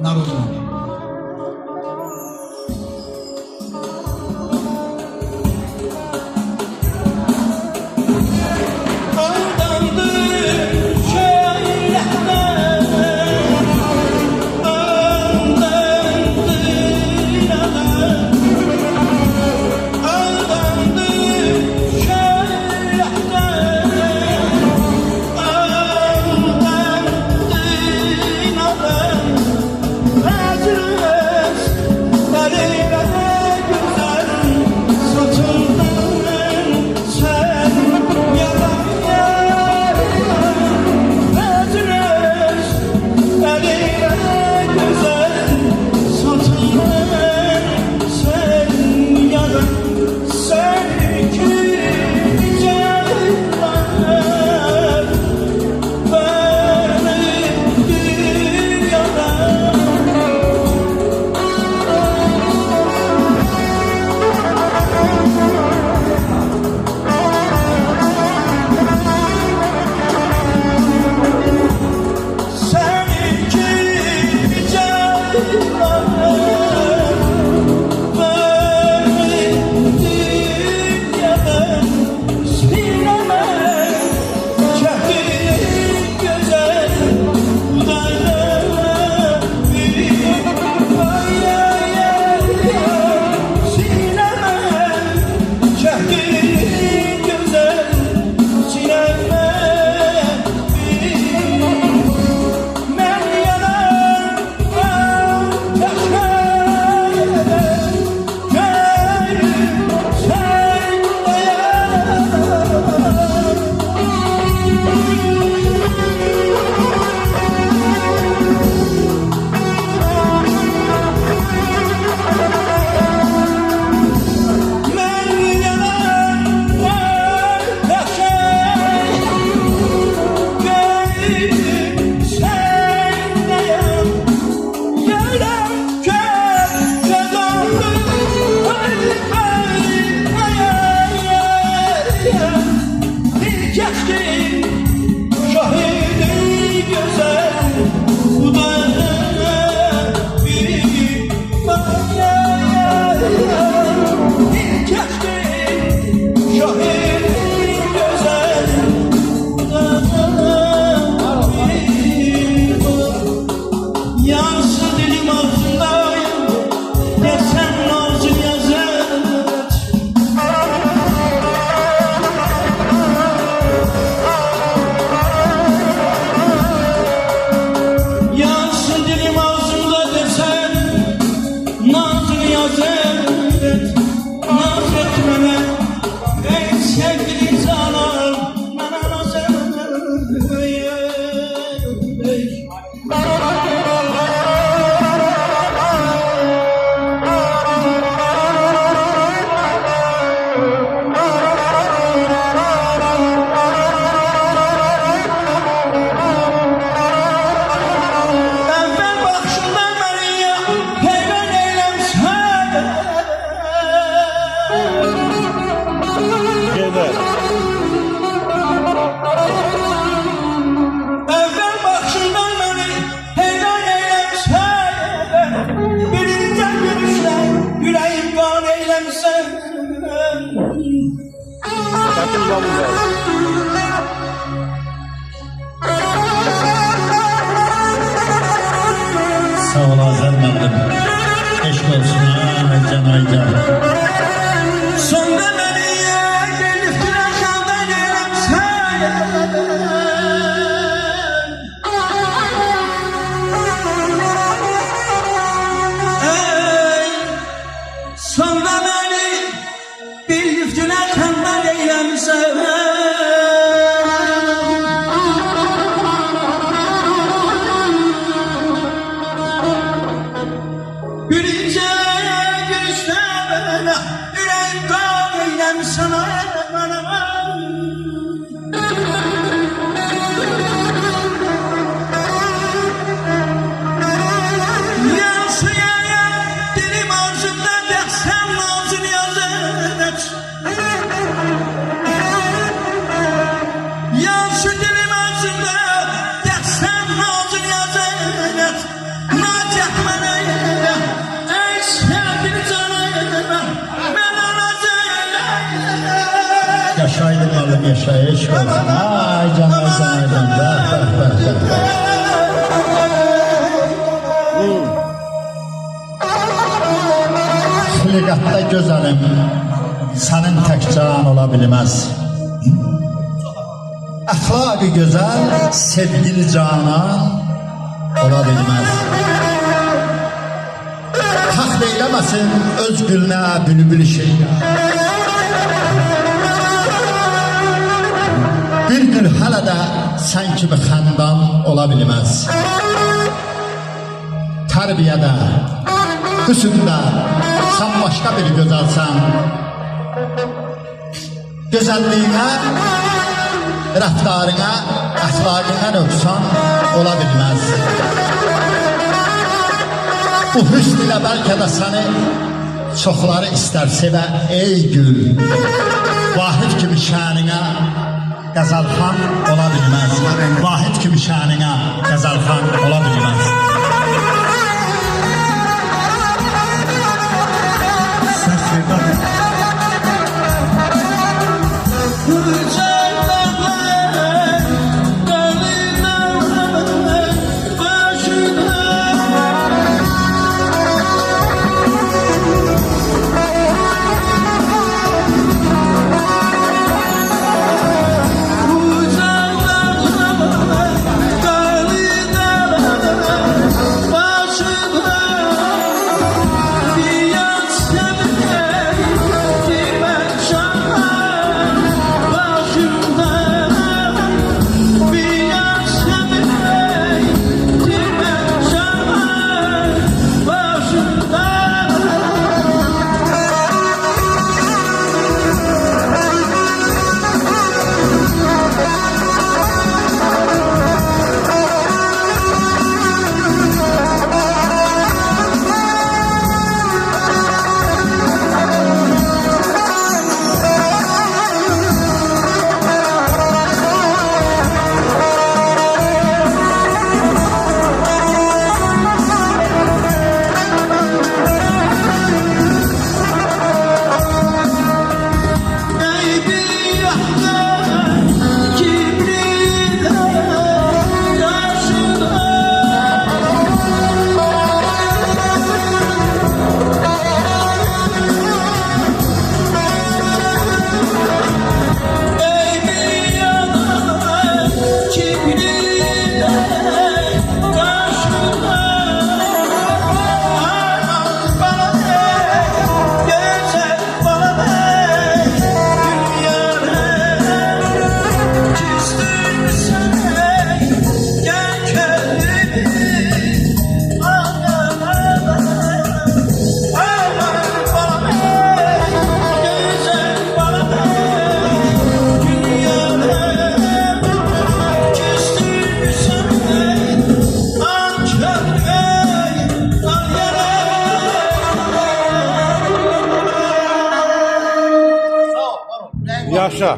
narodu. Sağ ol Azər müəllim. Eşq olsun Aycan. Sonda beni gelip güneşandan elimsen Ey sonda beni gelip güneşandan elimsen Gülünce gülüşlerine yüreğim dağılıyor müəllim yaşa, eşq olsun. Ay can, ay can, ay can. Xilqatda gözəlim, sənin tək can ola bilməz. Əxlaqı gözəl, sevgili canan ola bilməz. Haqq eyləməsin öz gülünə bülbül şeyə. Bir gül hələ də sən kimi xəndan ola bilməz. Tərbiyədə, hüsündə sən başqa bir gözəlsən. Gözəlliyinə, rəftarına, əxlaqına nöqsan ola bilməz. Bu hüsn ilə bəlkə də səni çoxları istər sevə ey gül. Vahid kimi şəninə qəzəlxan ola bilməz. Vahid kimi şəninə qəzəlxan ola bilməz. Yaşa.